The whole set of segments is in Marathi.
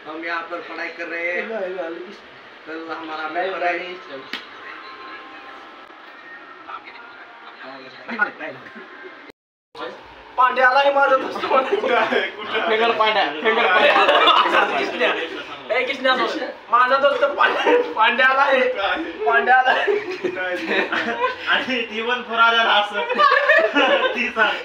हम यहाँ पर पढ़ाई कर रहे हैं। कल हमारा पेपर है। पांड्याला ही माझा दोस्त फिंगर पांड्या ए किसने माझा दोस्त पांड्याला आहे पांड्याला आणि ती पण फराराला असं ती सांग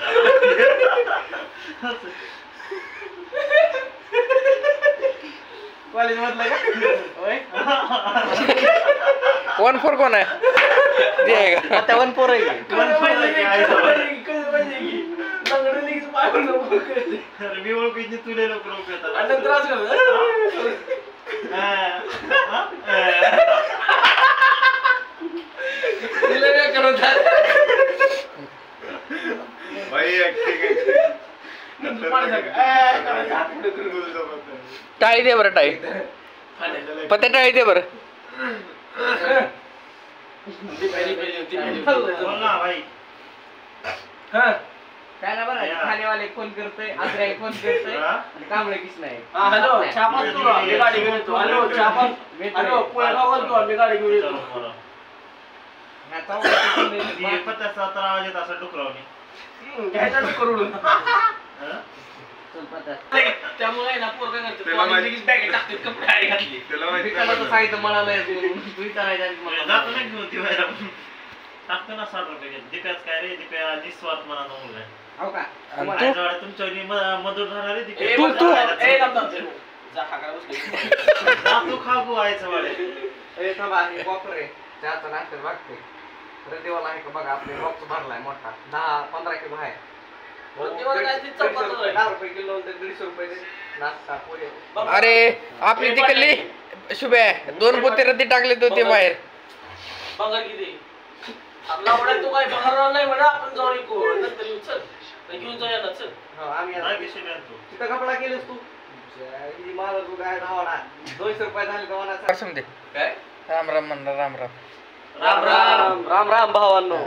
कॉलेज मधलं का ओय 1-4 कोण आहे ते आहे का आता 1-4 आहे मी ओळखीची तुले लोक येतात आणि नंतर असं टाळी दे बरं टाळी पत्ते टाळी दे बरं बोल ना भाई काय ना बरं खानेवाले फोन करतोय आजराई फोन करतोय आणि कांबळे किस नाही हॅलो छापा तू मी गाडी घेऊन येतो हॅलो छापा हॅलो पुण्याला बोलतो मी गाडी घेऊन येतो ती पत्त्या 17 आवाज येत असं डुकरावणी घ्यायचा करून त्यामुळे ना पोर काय करते लगेच बॅगेत टाकते कपडे आई घातली सांगितलं मला तू करायचं जातो नाही घेऊन ती व्हायला टाकतो ना 60 रुपये दिप्याच काय रे दिप्या निस्वार्थ मना नमुना आहे हो का तुमच्या मदत राहणार आहे दिप्या तू खा गो आयचं वाडे ए थांबा हे बॉक्स रे चहाचा नाश्ता बघते प्रतिवाला आहे का बघा आपले बॉक्स भरलाय मोठा 10-15 किलो आहे 10 रुपये किलो 150 रुपये नाश्ता पोहे अरे आपली तिकडली शुभे 2 पोते रद्दी टाकले तो ते बाहेर बघा किती आपला वडा तू काय बघणार नाही म्हणा आपण जाऊन येऊ नंतर येऊ चल घेऊन जाऊया ना चल हो आम्ही काय विषय नाही तू तिथं कपडा केलंस तू ही माझा तू काय धावडा 200 रुपये झाले गव्हाचा समजे काय राम राम म्हणा राम राम राम राम राम राम भावांनो